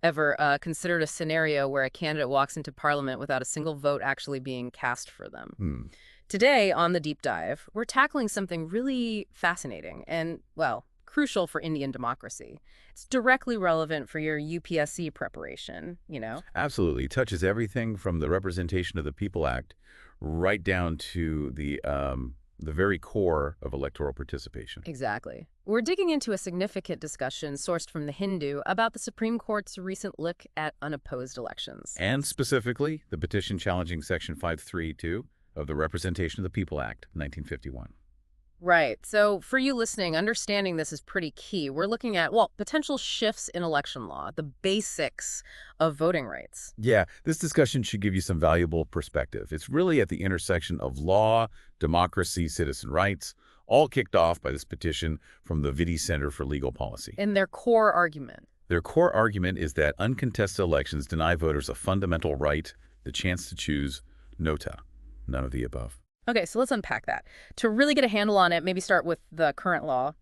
ever considered a scenario where a candidate walks into parliament without a single vote actually being cast for them. Hmm. Today, on the deep dive, we're tackling something really fascinating and, well, crucial for Indian democracy. It's directly relevant for your UPSC preparation, you know? Absolutely. It touches everything from the Representation of the People Act right down to the very core of electoral participation. Exactly. We're digging into a significant discussion sourced from the Hindu about the Supreme Court's recent look at unopposed elections. And specifically, the petition challenging Section 532 of the Representation of the People Act, 1951. Right. So for you listening, understanding this is pretty key. We're looking at, well, potential shifts in election law, the basics of voting rights. Yeah, this discussion should give you some valuable perspective. It's really at the intersection of law, democracy, citizen rights, all kicked off by this petition from the Vitti Center for Legal Policy. In their core argument. Their core argument is that uncontested elections deny voters a fundamental right, the chance to choose NOTA, none of the above. Okay, so let's unpack that. To really get a handle on it, maybe start with the current law.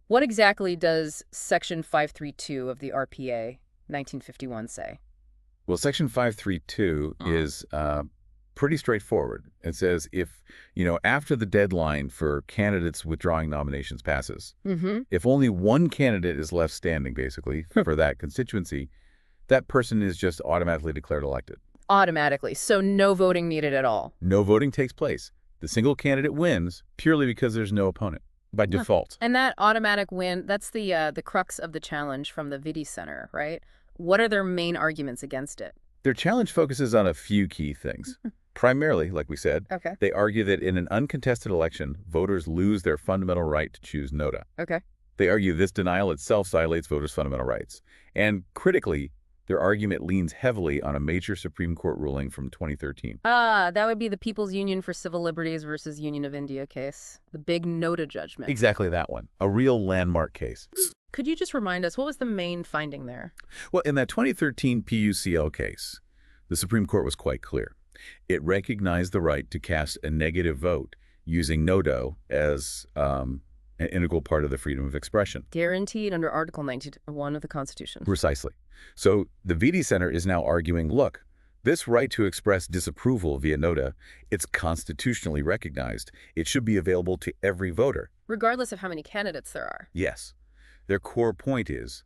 What exactly does Section 532 of the RPA 1951 say? Well, Section 532 is pretty straightforward. It says if, after the deadline for candidates withdrawing nominations passes, if only one candidate is left standing, basically, for that constituency, that person is just automatically declared elected. Automatically, so no voting needed at all. No voting takes place. The single candidate wins purely because there's no opponent, by default. And that automatic win, that's the crux of the challenge from the Vitti Center, right? What are their main arguments against it? Their challenge focuses on a few key things. Primarily, like we said, Okay. they argue that in an uncontested election, voters lose their fundamental right to choose NOTA. Okay. They argue this denial itself violates voters' fundamental rights. And critically, their argument leans heavily on a major Supreme Court ruling from 2013. That would be the People's Union for Civil Liberties versus Union of India case, the big NOTA judgment. Exactly that one. A real landmark case. Could you just remind us, what was the main finding there? Well, in that 2013 PUCL case, the Supreme Court was quite clear. It recognized the right to cast a negative vote using NOTA as an integral part of the freedom of expression. Guaranteed under Article 91 of the Constitution. Precisely. So the Vitti Center is now arguing, look, this right to express disapproval via NOTA, it's constitutionally recognized. It should be available to every voter. Regardless of how many candidates there are. Yes. Their core point is,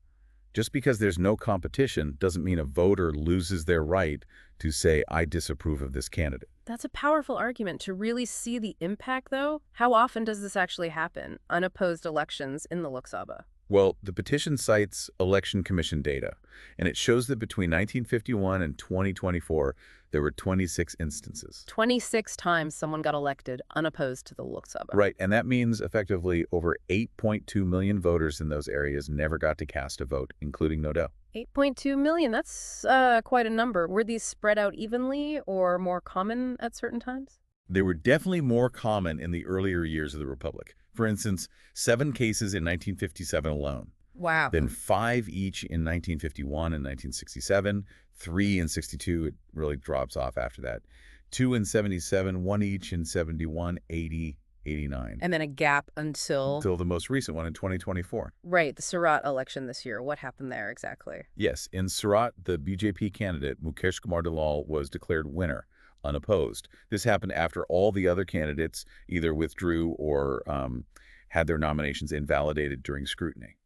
just because there's no competition doesn't mean a voter loses their right to say, I disapprove of this candidate. That's a powerful argument. To really see the impact, though, how often does this actually happen? Unopposed elections in the Lok Sabha. Well, the petition cites Election Commission data, and it shows that between 1951 and 2024, there were 26 instances. 26 times someone got elected unopposed to the Lok Sabha. Right, and that means effectively over 8.2 million voters in those areas never got to cast a vote, including NOTA. 8.2 million, that's quite a number. Were these spread out evenly or more common at certain times? They were definitely more common in the earlier years of the Republic. For instance, 7 cases in 1957 alone. Wow. Then 5 each in 1951 and 1967, 3 in 62, it really drops off after that. 2 in 77, 1 each in 71, 80, 89. And then a gap until the most recent one in 2024. Right, the Surat election this year. What happened there exactly? Yes, in Surat, the BJP candidate, Mukesh Kumar Dalal, was declared winner, unopposed. This happened after all the other candidates either withdrew or had their nominations invalidated during scrutiny.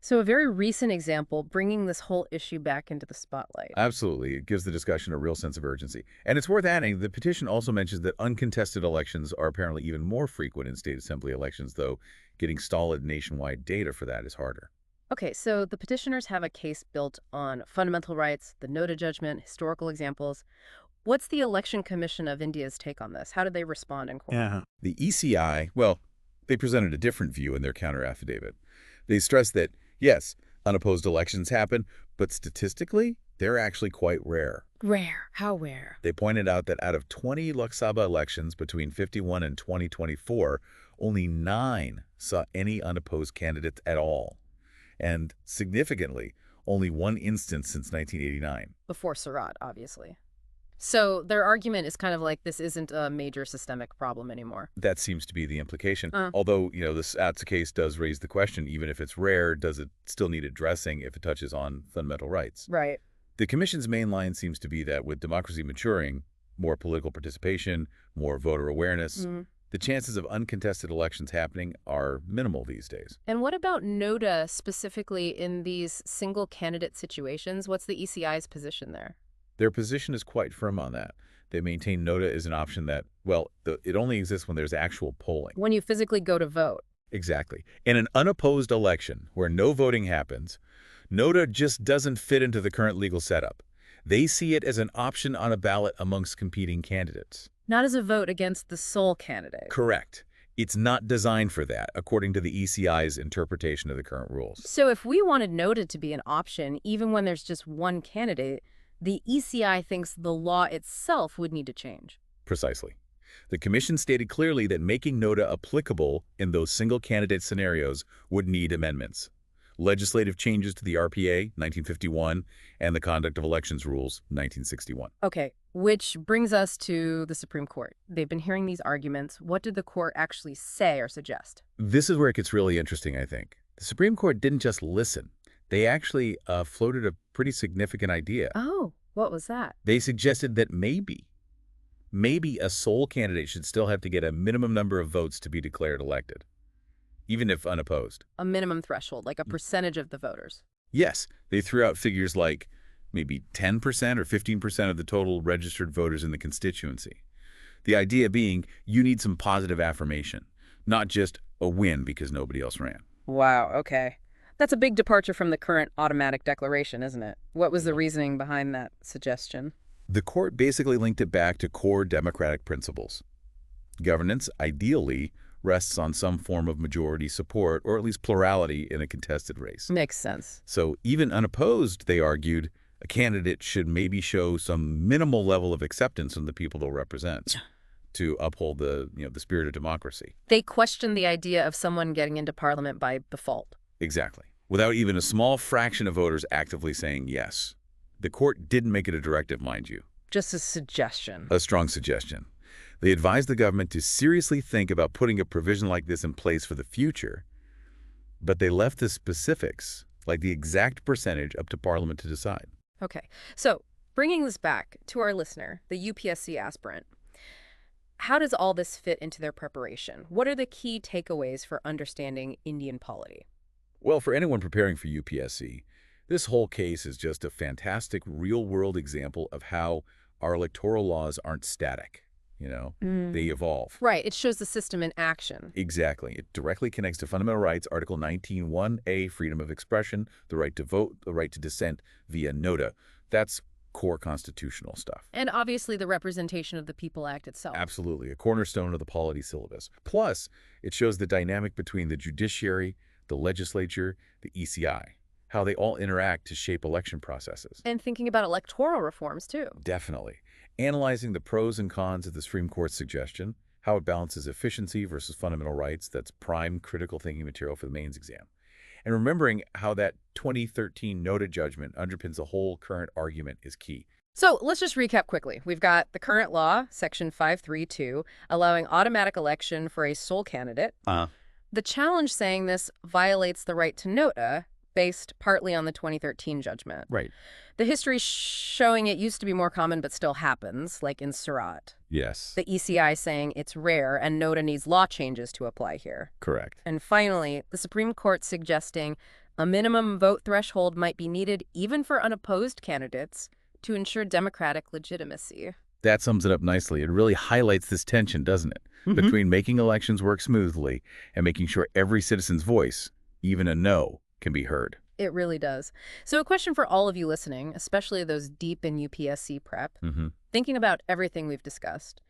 So a very recent example bringing this whole issue back into the spotlight. Absolutely. It gives the discussion a real sense of urgency. And it's worth adding, the petition also mentions that uncontested elections are apparently even more frequent in state assembly elections, though getting solid nationwide data for that is harder. Okay, so the petitioners have a case built on fundamental rights, the NOTA judgment, historical examples. What's the Election Commission of India's take on this? How did they respond in court? The ECI, well, they presented a different view in their counter affidavit. They stressed that, yes, unopposed elections happen, but statistically, they're actually quite rare. Rare? How rare? They pointed out that out of 20 Lok Sabha elections between 51 and 2024, only 9 saw any unopposed candidates at all. And significantly, only 1 instance since 1989. Before Surat, obviously. So their argument is kind of like this isn't a major systemic problem anymore. That seems to be the implication. Although, this ATSA case does raise the question, even if it's rare, does it still need addressing if it touches on fundamental rights? Right. The Commission's main line seems to be that with democracy maturing, more political participation, more voter awareness, the chances of uncontested elections happening are minimal these days. And what about NOTA specifically in these single candidate situations? What's the ECI's position there? Their position is quite firm on that. They maintain NOTA is an option that, it only exists when there's actual polling. When you physically go to vote. Exactly. In an unopposed election where no voting happens, NOTA just doesn't fit into the current legal setup. They see it as an option on a ballot amongst competing candidates. Not as a vote against the sole candidate. Correct. It's not designed for that, according to the ECI's interpretation of the current rules. So if we wanted NOTA to be an option, even when there's just one candidate, the ECI thinks the law itself would need to change. Precisely. The Commission stated clearly that making NOTA applicable in those single candidate scenarios would need amendments. Legislative changes to the RPA, 1951, and the Conduct of Elections Rules, 1961. Okay, which brings us to the Supreme Court. They've been hearing these arguments. What did the court actually say or suggest? This is where it gets really interesting, I think. The Supreme Court didn't just listen. They actually floated a pretty significant idea. Oh, what was that? They suggested that maybe a sole candidate should still have to get a minimum number of votes to be declared elected, even if unopposed. A minimum threshold, like a percentage of the voters. Yes, they threw out figures like maybe 10% or 15% of the total registered voters in the constituency. The idea being you need some positive affirmation, not just a win because nobody else ran. Wow, okay. That's a big departure from the current automatic declaration, isn't it? What was the reasoning behind that suggestion? The court basically linked it back to core democratic principles. Governance, ideally, rests on some form of majority support or at least plurality in a contested race. Makes sense. So even unopposed, they argued, a candidate should maybe show some minimal level of acceptance from the people they'll represent to uphold the spirit of democracy. They questioned the idea of someone getting into parliament by default. Exactly. Without even a small fraction of voters actively saying yes. The court didn't make it a directive, mind you. Just a suggestion. A strong suggestion. They advised the government to seriously think about putting a provision like this in place for the future, but they left the specifics, like the exact percentage, up to Parliament to decide. Okay, so bringing this back to our listener, the UPSC aspirant, how does all this fit into their preparation? What are the key takeaways for understanding Indian polity? Well, for anyone preparing for UPSC, this whole case is just a fantastic real-world example of how our electoral laws aren't static. They evolve. Right. It shows the system in action. Exactly. It directly connects to fundamental rights, Article 19(1)(a), freedom of expression, the right to vote, the right to dissent via NOTA. That's core constitutional stuff. And obviously the Representation of the People Act itself. Absolutely. A cornerstone of the polity syllabus. Plus, it shows the dynamic between the judiciary, the legislature, the ECI, how they all interact to shape election processes. And thinking about electoral reforms, too. Definitely. Analyzing the pros and cons of the Supreme Court's suggestion, how it balances efficiency versus fundamental rights, that's prime critical thinking material for the mains exam. And remembering how that 2013 NOTA judgment underpins the whole current argument is key. So let's just recap quickly. We've got the current law, Section 532, allowing automatic election for a sole candidate. The challenge saying this violates the right to NOTA, based partly on the 2013 judgment. Right. The history showing it used to be more common but still happens, like in Surat. Yes. The ECI saying it's rare and NOTA needs law changes to apply here. Correct. And finally, the Supreme Court suggesting a minimum vote threshold might be needed even for unopposed candidates to ensure democratic legitimacy. That sums it up nicely. It really highlights this tension, doesn't it? Between making elections work smoothly and making sure every citizen's voice, even a no, can be heard. It really does. So a question for all of you listening, especially those deep in UPSC prep, thinking about everything we've discussed,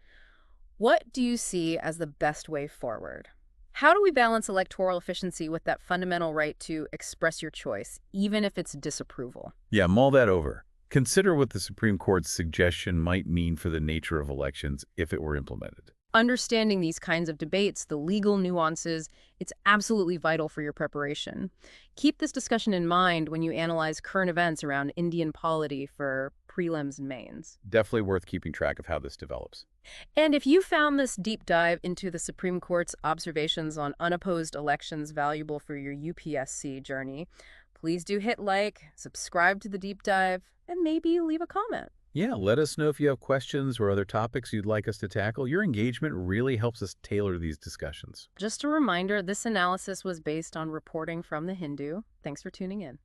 what do you see as the best way forward? How do we balance electoral efficiency with that fundamental right to express your choice, even if it's disapproval? Yeah, mull that over. Consider what the Supreme Court's suggestion might mean for the nature of elections if it were implemented. understanding these kinds of debates, the legal nuances, it's absolutely vital for your preparation. Keep this discussion in mind when you analyze current events around Indian polity for prelims and mains. Definitely worth keeping track of how this develops. And if you found this deep dive into the Supreme Court's observations on unopposed elections valuable for your UPSC journey, please do hit like, subscribe to the deep dive, and maybe leave a comment. Yeah, let us know if you have questions or other topics you'd like us to tackle. Your engagement really helps us tailor these discussions. Just a reminder, this analysis was based on reporting from The Hindu. Thanks for tuning in.